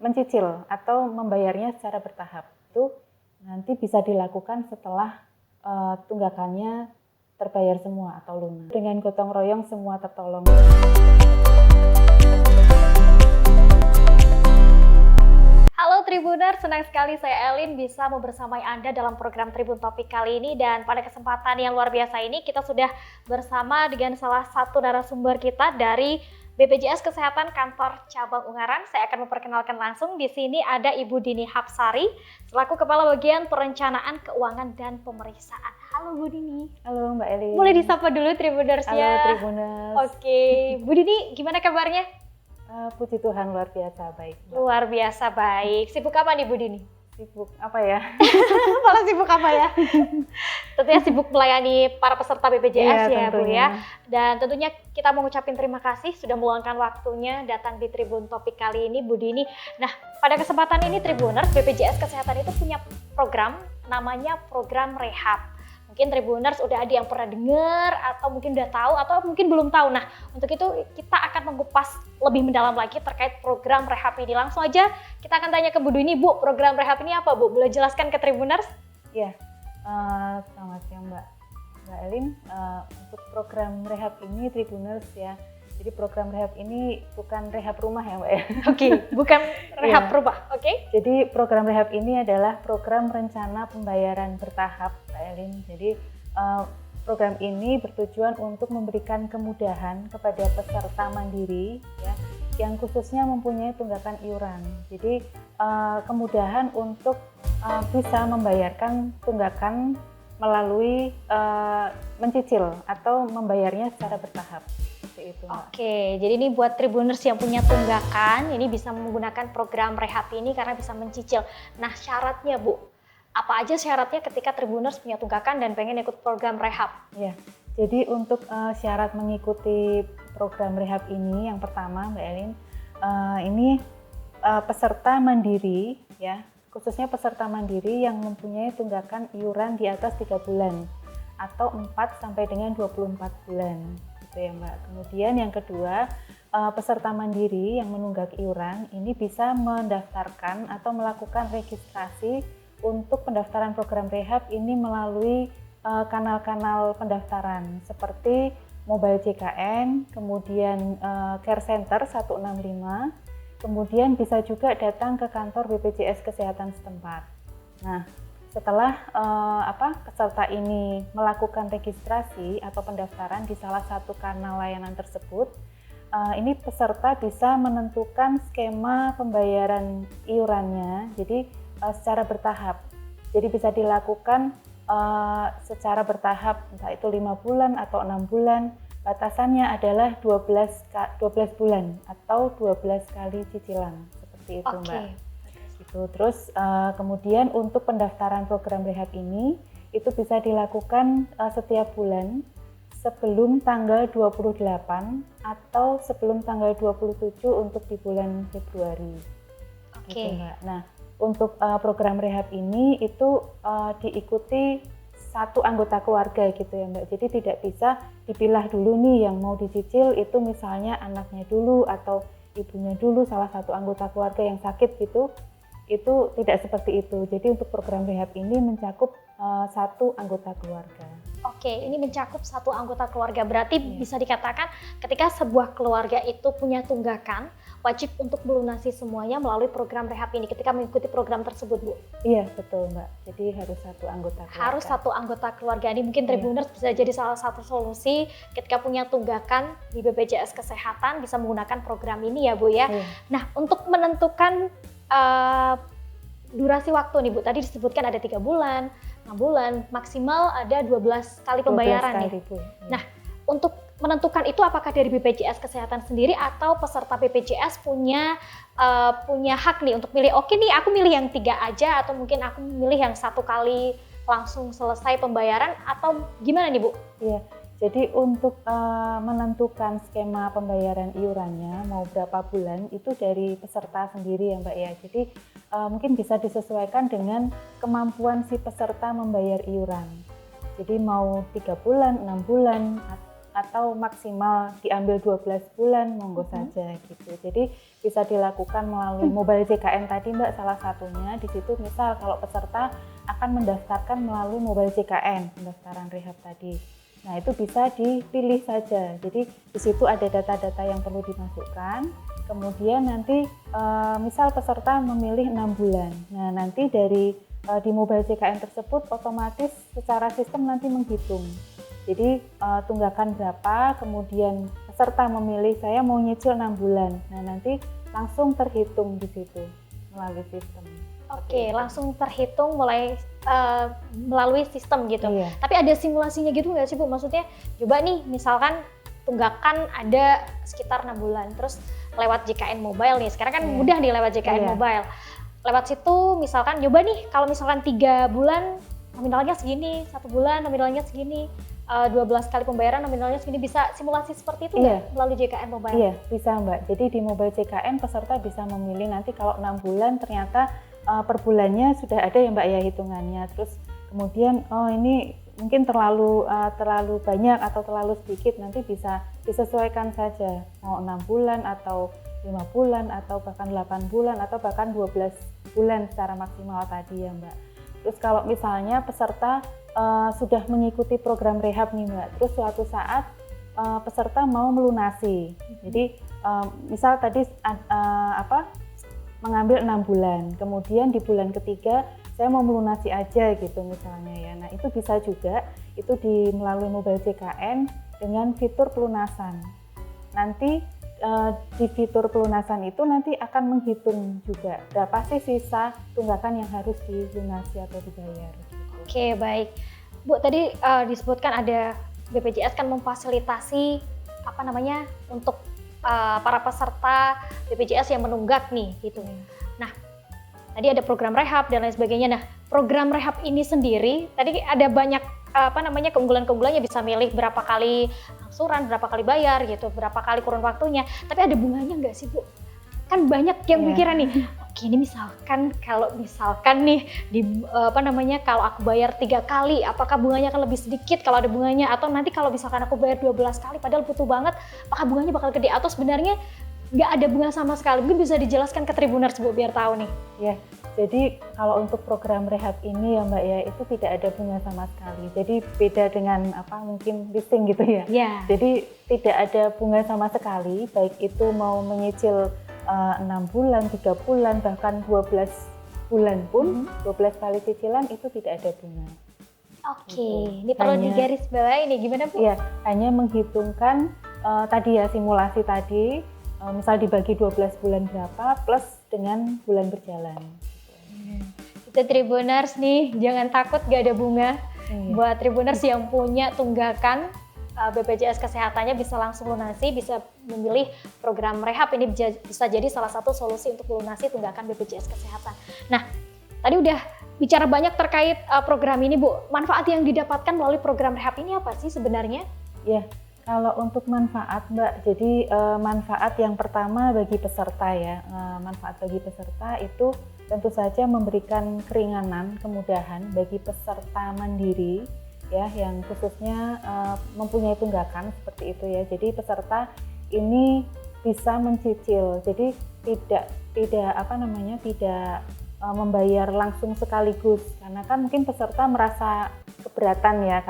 mencicil atau membayarnya secara bertahap. Itu nanti bisa dilakukan setelah tunggakannya terbayar semua atau lunas. Dengan gotong royong semua tertolong. Halo Tribuner, senang sekali saya Elin bisa membersamai Anda dalam program Tribun Topik kali ini. Dan pada kesempatan yang luar biasa ini kita sudah bersama dengan salah satu narasumber kita dari BPJS Kesehatan Kantor Cabang Ungaran. Saya akan memperkenalkan langsung. Di sini ada Ibu Dini Hapsari selaku Kepala Bagian Perencanaan Keuangan dan Pemeriksaan. Halo Bu Dini. Halo Mbak Elin. Boleh disapa dulu Tribuners ya. Halo Tribuners. Oke, Bu Dini gimana kabarnya? Puji Tuhan luar biasa baik. Mbak. Luar biasa baik. Sibuk apa nih Bu Dini? Sibuk apa ya? Malah sibuk apa ya? Tentunya sibuk melayani para peserta BPJS ya Bu ya. Dan tentunya kita mengucapkan terima kasih sudah meluangkan waktunya datang di Tribun Topik kali ini Bu Dini. Nah, pada kesempatan ini Tribuners, BPJS Kesehatan itu punya program namanya program rehab. Mungkin Tribuners udah ada yang pernah dengar atau mungkin udah tahu atau mungkin belum tahu. Nah, untuk itu kita akan mengupas lebih mendalam lagi terkait program rehab ini. Langsung aja kita akan tanya ke Bu Dini, Bu, program rehab ini apa Bu? Boleh jelaskan ke Tribuners? Iya, selamat siang Mbak Elin. Untuk program rehab ini Tribuners ya. Jadi program rehab ini bukan rehab rumah ya Mbak ya. Oke, bukan rehab rumah, oke? Jadi program rehab ini adalah program rencana pembayaran bertahap Mbak Elin. Jadi program ini bertujuan untuk memberikan kemudahan kepada peserta mandiri ya, yang khususnya mempunyai tunggakan iuran. Jadi kemudahan untuk bisa membayarkan tunggakan melalui mencicil atau membayarnya secara bertahap. Itu, Oke, jadi ini buat Tribuners yang punya tunggakan, ini bisa menggunakan program rehab ini karena bisa mencicil. Nah, syaratnya Bu, apa aja syaratnya ketika Tribuners punya tunggakan dan pengen ikut program rehab? Ya, jadi untuk syarat mengikuti program rehab ini, yang pertama Mbak Elin, ini peserta mandiri ya, khususnya peserta mandiri yang mempunyai tunggakan iuran di atas 3 bulan atau 4 sampai dengan 24 bulan. Ya Mbak. Kemudian yang kedua, peserta mandiri yang menunggak iuran ini bisa mendaftarkan atau melakukan registrasi untuk pendaftaran program rehab ini melalui kanal-kanal pendaftaran seperti Mobile JKN, kemudian Care Center 165, kemudian bisa juga datang ke kantor BPJS Kesehatan setempat. Nah, setelah peserta ini melakukan registrasi atau pendaftaran di salah satu kanal layanan tersebut, ini peserta bisa menentukan skema pembayaran iurannya, jadi secara bertahap. Jadi bisa dilakukan secara bertahap, entah itu 5 bulan atau 6 bulan. Batasannya adalah 12 bulan atau 12 kali cicilan, seperti itu Mbak. Terus kemudian untuk pendaftaran program rehab ini itu bisa dilakukan setiap bulan sebelum tanggal 28 atau sebelum tanggal 27 untuk di bulan Februari. Oke. Gitu, Mbak. Nah, untuk program rehab ini itu diikuti satu anggota keluarga gitu ya Mbak. Jadi tidak bisa dipilah dulu nih yang mau dicicil itu misalnya anaknya dulu atau ibunya dulu, salah satu anggota keluarga yang sakit gitu. Itu tidak seperti itu. Jadi untuk program rehab ini mencakup satu anggota keluarga. Oke, ini mencakup satu anggota keluarga. Berarti bisa dikatakan ketika sebuah keluarga itu punya tunggakan, wajib untuk melunasi semuanya melalui program rehab ini ketika mengikuti program tersebut, Bu. Iya, betul Mbak. Jadi harus satu anggota keluarga. Harus satu anggota keluarga. Ini mungkin Tribuners bisa jadi salah satu solusi ketika punya tunggakan di BPJS Kesehatan bisa menggunakan program ini ya Bu ya. Nah, untuk menentukan durasi waktu nih Bu, tadi disebutkan ada 3 bulan, 6 bulan, maksimal ada 12 kali pembayaran 12 kali, nih. Bu. Nah, untuk menentukan itu apakah dari BPJS Kesehatan sendiri atau peserta BPJS punya hak nih untuk milih, oke nih aku milih yang 3 aja atau mungkin aku milih yang 1 kali langsung selesai pembayaran atau gimana nih Bu? Iya. Jadi untuk menentukan skema pembayaran iurannya mau berapa bulan itu dari peserta sendiri ya Mbak ya. Jadi mungkin bisa disesuaikan dengan kemampuan si peserta membayar iuran. Jadi mau 3 bulan, 6 bulan, atau maksimal diambil 12 bulan, monggo saja gitu. Jadi bisa dilakukan melalui mobile JKN tadi Mbak, salah satunya. Di situ misal kalau peserta akan mendaftarkan melalui mobile JKN, pendaftaran rehab tadi. Nah, itu bisa dipilih saja. Jadi di situ ada data-data yang perlu dimasukkan. Kemudian nanti misal peserta memilih 6 bulan. Nah, nanti di mobile JKN tersebut otomatis secara sistem nanti menghitung. Jadi tunggakan berapa, kemudian peserta memilih saya mau nyicil 6 bulan. Nah, nanti langsung terhitung di situ melalui sistem. Oke, langsung terhitung melalui sistem gitu. Iya. Tapi ada simulasinya gitu nggak sih Bu? Maksudnya coba nih misalkan tunggakan ada sekitar 6 bulan, terus lewat JKN Mobile nih, sekarang kan mudah nih lewat JKN Mobile. Lewat situ misalkan coba nih kalau misalkan 3 bulan nominalnya segini, 1 bulan nominalnya segini, 12 kali pembayaran nominalnya segini, bisa simulasi seperti itu nggak melalui JKN Mobile? Iya, bisa Mbak. Jadi di mobile JKN peserta bisa memilih nanti kalau 6 bulan ternyata per bulannya sudah ada ya Mbak ya hitungannya. Terus kemudian ini mungkin terlalu banyak atau terlalu sedikit, nanti bisa disesuaikan saja mau 6 bulan atau 5 bulan atau bahkan 8 bulan atau bahkan 12 bulan secara maksimal tadi ya Mbak. Terus kalau misalnya peserta sudah mengikuti program rehab nih Mbak, terus suatu saat peserta mau melunasi. Jadi misal tadi mengambil 6 bulan, kemudian di bulan ketiga saya mau melunasi aja gitu misalnya ya. Nah, itu bisa juga itu melalui mobile JKN dengan fitur pelunasan. Nanti di fitur pelunasan itu nanti akan menghitung juga berapa sih sisa tunggakan yang harus dilunasi atau dibayar. Gitu. Oke, baik. Bu, tadi disebutkan ada BPJS kan memfasilitasi untuk para peserta BPJS yang menunggak nih gitu. Nah, tadi ada program rehab dan lain sebagainya. Nah, program rehab ini sendiri tadi ada banyak keunggulan-keunggulannya, bisa milih berapa kali angsuran, berapa kali bayar gitu, berapa kali kurun waktunya. Tapi ada bunganya nggak sih Bu? Kan banyak yang pikiran nih. Oke, ini kalau misalkan nih kalau aku bayar 3 kali, apakah bunganya akan lebih sedikit kalau ada bunganya, atau nanti kalau misalkan aku bayar 12 kali padahal butuh banget, apakah bunganya bakal gede, atau sebenarnya nggak ada bunga sama sekali? Mungkin bisa dijelaskan ke Tribuners Bu biar tahu nih. Ya, jadi kalau untuk program rehab ini ya Mbak ya, itu tidak ada bunga sama sekali. Jadi beda dengan mungkin listing gitu ya. Yeah. Jadi tidak ada bunga sama sekali, baik itu mau menyicil 6 bulan, 3 bulan, bahkan 12 bulan pun, 12 kali cicilan itu tidak ada bunga. Oke, ini perlu digarisbawahi ini gimana Bu? Iya, hanya menghitungkan tadi ya simulasi tadi, misal dibagi 12 bulan berapa plus dengan bulan berjalan. Kita Tribuners nih, jangan takut gak ada bunga. Buat Tribuners yang punya tunggakan BPJS Kesehatannya bisa langsung lunasi, bisa memilih program rehab, ini bisa jadi salah satu solusi untuk melunasi tunggakan BPJS Kesehatan. Nah, tadi udah bicara banyak terkait program ini Bu. Manfaat yang didapatkan melalui program rehab ini apa sih sebenarnya? Ya, kalau untuk manfaat Mbak, jadi manfaat yang pertama bagi peserta ya, manfaat bagi peserta itu tentu saja memberikan keringanan, kemudahan bagi peserta mandiri ya, yang khususnya mempunyai tunggakan seperti itu ya. Jadi peserta ini bisa mencicil, jadi tidak membayar langsung sekaligus, karena kan mungkin peserta merasa keberatan ya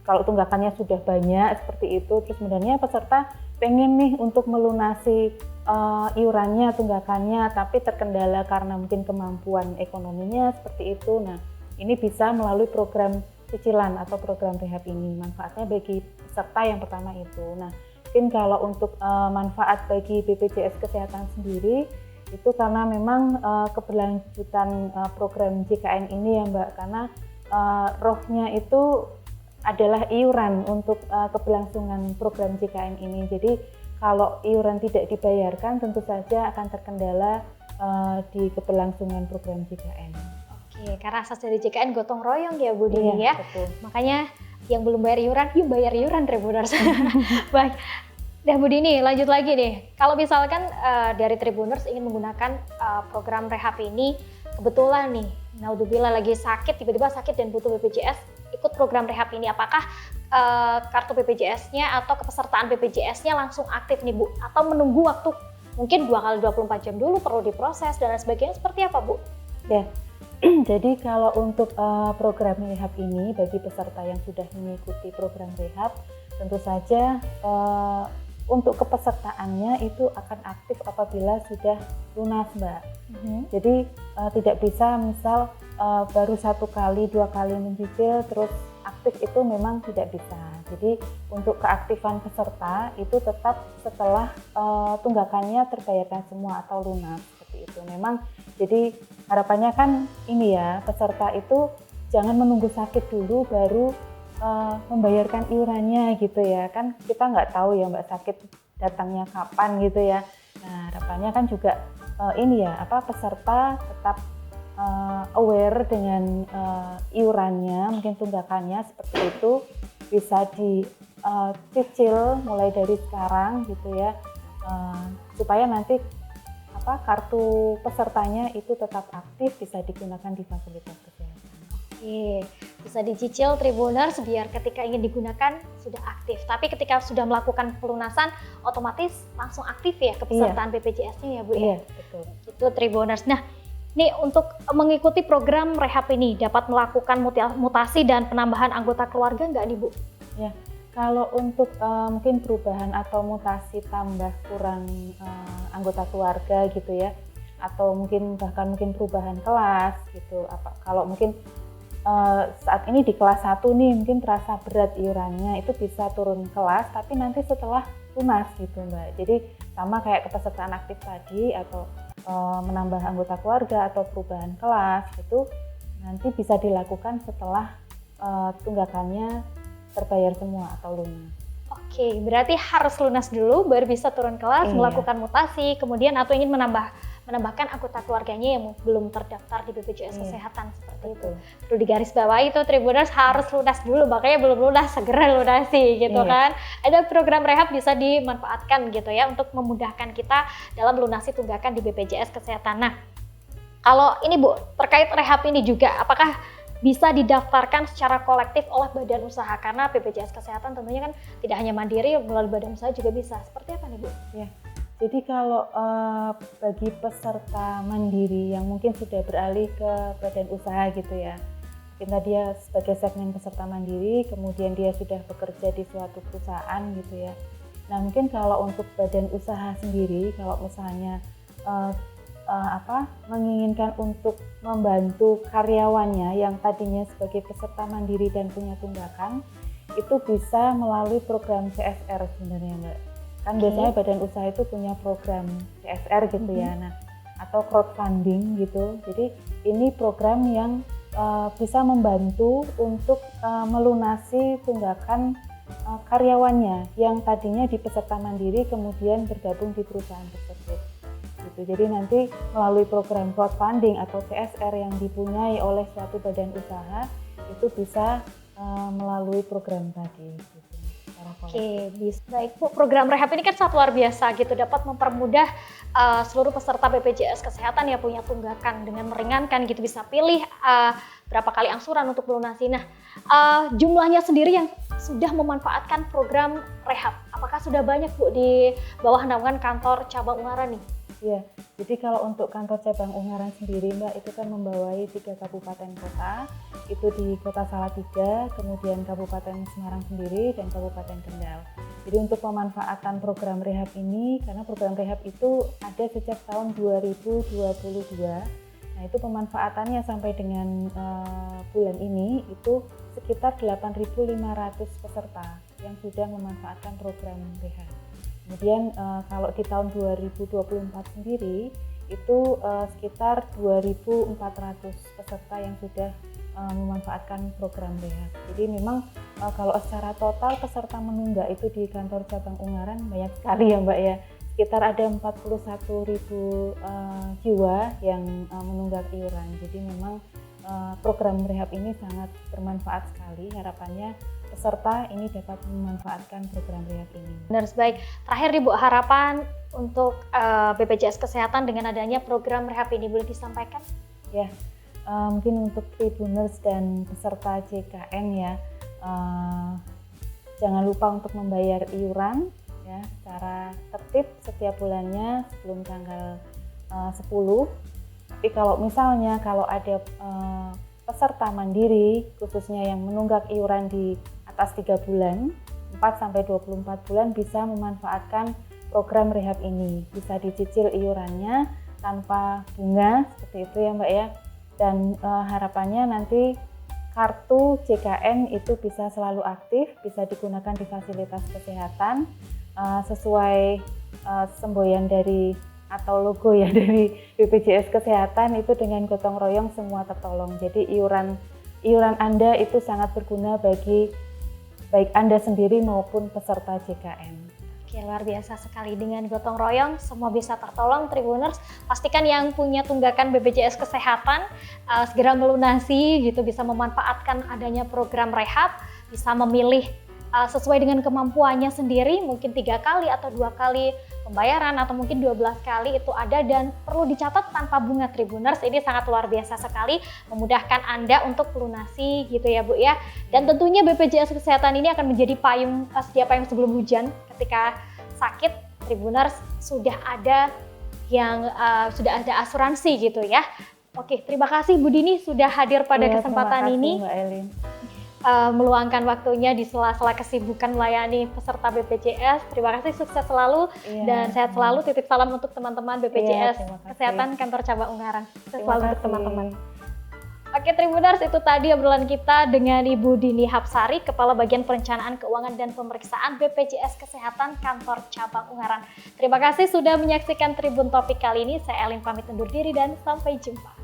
kalau tunggakannya sudah banyak seperti itu. Terus sebenarnya peserta pengen nih untuk melunasi iurannya, tunggakannya, tapi terkendala karena mungkin kemampuan ekonominya seperti itu. Nah, ini bisa melalui program cicilan atau program rehab ini, manfaatnya bagi peserta yang pertama itu. Nah, mungkin kalau untuk manfaat bagi BPJS Kesehatan sendiri itu karena memang keberlanjutan program JKN ini ya Mbak, karena rohnya itu adalah iuran untuk keberlangsungan program JKN ini. Jadi kalau iuran tidak dibayarkan tentu saja akan terkendala di keberlangsungan program JKN. Oke, karena asas dari JKN gotong royong ya Bu Dini ya. Betul. Makanya yang belum bayar iuran, yuk bayar iuran Tribuners. Baik. Nah Bu Dini, lanjut lagi nih. Kalau misalkan dari Tribuners ingin menggunakan program rehab ini, kebetulan nih, naudzubillah lagi sakit, tiba-tiba sakit dan butuh BPJS, ikut program rehab ini, apakah kartu BPJS-nya atau kepesertaan BPJS-nya langsung aktif nih Bu? Atau menunggu waktu mungkin 2 kali 24 jam dulu perlu diproses dan lain sebagainya, seperti apa Bu? Ya, jadi kalau untuk program rehab ini bagi peserta yang sudah mengikuti program rehab, tentu saja untuk kepesertaannya itu akan aktif apabila sudah lunas, Mbak. Jadi tidak bisa misal baru 1 kali 2 kali mencicil terus aktif, itu memang tidak bisa. Jadi untuk keaktifan peserta itu tetap setelah tunggakannya terbayarkan semua atau lunas, seperti itu. Memang jadi harapannya kan ini ya, peserta itu jangan menunggu sakit dulu baru membayarkan iurannya gitu ya. Kan kita nggak tahu ya Mbak, sakit datangnya kapan gitu ya. Nah harapannya kan juga ini ya, peserta tetap aware dengan iurannya, mungkin tunggakannya seperti itu, bisa dicicil mulai dari sekarang gitu ya, supaya nanti kartu pesertanya itu tetap aktif, bisa digunakan di fasilitas kesehatan. Oke, bisa dicicil Tribuners biar ketika ingin digunakan sudah aktif. Tapi ketika sudah melakukan pelunasan otomatis langsung aktif ya kepesertaan BPJS-nya ya Bu ya. Iya, betul. Itu Tribuners. Nah, ini untuk mengikuti program rehab ini dapat melakukan mutasi dan penambahan anggota keluarga nggak nih Bu? Ya, kalau untuk mungkin perubahan atau mutasi tambah kurang anggota keluarga gitu ya, atau mungkin bahkan mungkin perubahan kelas gitu. Kalau mungkin saat ini di kelas 1 nih mungkin terasa berat iurannya, itu bisa turun kelas tapi nanti setelah lunas gitu Mbak. Jadi sama kayak kepesertaan aktif tadi, atau menambah anggota keluarga atau perubahan kelas itu nanti bisa dilakukan setelah tunggakannya terbayar semua atau lunas. Oke, berarti harus lunas dulu baru bisa turun kelas, melakukan mutasi, kemudian atau ingin menambahkan anggota keluarganya yang belum terdaftar di BPJS Kesehatan seperti itu. Perlu digarisbawahi itu Tribuners, harus lunas dulu, makanya belum lunas segera lunasi gitu kan. Ada program rehab bisa dimanfaatkan gitu ya untuk memudahkan kita dalam lunasi tunggakan di BPJS Kesehatan. Nah, kalau ini Bu, terkait rehab ini juga apakah bisa didaftarkan secara kolektif oleh badan usaha, karena BPJS Kesehatan tentunya kan tidak hanya mandiri, melalui badan usaha juga bisa. Seperti apa nih Bu? Ya, jadi kalau bagi peserta mandiri yang mungkin sudah beralih ke badan usaha gitu ya, mungkin dia sebagai segmen peserta mandiri, kemudian dia sudah bekerja di suatu perusahaan gitu ya. Nah mungkin kalau untuk badan usaha sendiri, kalau misalnya menginginkan untuk membantu karyawannya yang tadinya sebagai peserta mandiri dan punya tunggakan, itu bisa melalui program CSR sebenarnya Mbak. Kan biasanya badan usaha itu punya program CSR gitu ya, nah atau crowdfunding gitu. Jadi ini program yang bisa membantu untuk melunasi tunggakan karyawannya yang tadinya di peserta mandiri kemudian bergabung di perusahaan tersebut. Gitu. Jadi nanti melalui program crowdfunding atau CSR yang dipunyai oleh suatu badan usaha itu bisa melalui program tadi. Gitu. Oke, baik Bu. Program rehab ini kan sangat luar biasa gitu, dapat mempermudah seluruh peserta BPJS Kesehatan yang punya tunggakan dengan meringankan gitu, bisa pilih berapa kali angsuran untuk melunasi. Nah, jumlahnya sendiri yang sudah memanfaatkan program rehab, apakah sudah banyak Bu di bawah naungan kantor cabang Ungaran nih? Ya, jadi kalau untuk kantor cabang Ungaran sendiri Mbak, itu kan membawahi 3 kabupaten kota, itu di Kota Salatiga, kemudian Kabupaten Semarang sendiri, dan Kabupaten Kendal. Jadi untuk pemanfaatan program rehab ini, karena program rehab itu ada sejak tahun 2022, nah itu pemanfaatannya sampai dengan bulan ini itu sekitar 8.500 peserta yang sudah memanfaatkan program rehab. Kemudian kalau di tahun 2024 sendiri itu sekitar 2.400 peserta yang sudah memanfaatkan program rehab. Jadi memang kalau secara total peserta menunggak itu di kantor cabang Ungaran banyak sekali ya Mbak ya. Sekitar ada 41.000 jiwa yang menunggak iuran. Jadi memang program rehab ini sangat bermanfaat sekali. Harapannya peserta ini dapat memanfaatkan program rehab ini. Benar, baik. Terakhir nih Bu, harapan untuk BPJS Kesehatan dengan adanya program rehab ini boleh disampaikan? Ya, mungkin untuk Tribuners dan peserta JKN ya, jangan lupa untuk membayar iuran. Ya, ya secara tertib setiap bulannya sebelum tanggal 10. Tapi kalau misalnya ada peserta mandiri khususnya yang menunggak iuran di atas 3 bulan, 4 sampai 24 bulan bisa memanfaatkan program rehab ini. Bisa dicicil iurannya tanpa bunga seperti itu ya Mbak ya. Dan harapannya nanti kartu JKN itu bisa selalu aktif, bisa digunakan di fasilitas kesehatan sesuai semboyan dari atau logo ya dari BPJS Kesehatan itu dengan gotong royong semua tertolong. Jadi iuran Anda itu sangat berguna bagi baik Anda sendiri maupun peserta JKN. Oke, luar biasa sekali, dengan gotong royong semua bisa tertolong. Tribuners, pastikan yang punya tunggakan BPJS Kesehatan segera melunasi gitu, bisa memanfaatkan adanya program rehab, bisa memilih sesuai dengan kemampuannya sendiri, mungkin 3 kali atau 2 kali pembayaran atau mungkin 12 kali itu ada, dan perlu dicatat tanpa bunga Tribuners. Ini sangat luar biasa sekali, memudahkan Anda untuk melunasi gitu ya Bu ya. Dan tentunya BPJS Kesehatan ini akan menjadi payung sedia payung sebelum hujan. Ketika sakit, Tribuners sudah ada yang sudah ada asuransi gitu ya. Oke, terima kasih Bu Dini sudah hadir pada kesempatan ini. Mbak Elin. Meluangkan waktunya di sela-sela kesibukan melayani peserta BPJS. Terima kasih, sukses selalu dan sehat selalu. Titip salam untuk teman-teman BPJS Kesehatan Kantor Cabang Ungaran. Sukses selalu untuk teman-teman. Oke Tribuners, itu tadi obrolan kita dengan Ibu Dini Hapsari, Kepala Bagian Perencanaan Keuangan dan Pemeriksaan BPJS Kesehatan Kantor Cabang Ungaran. Terima kasih sudah menyaksikan Tribun Topik kali ini. Saya Elin pamit undur diri dan sampai jumpa.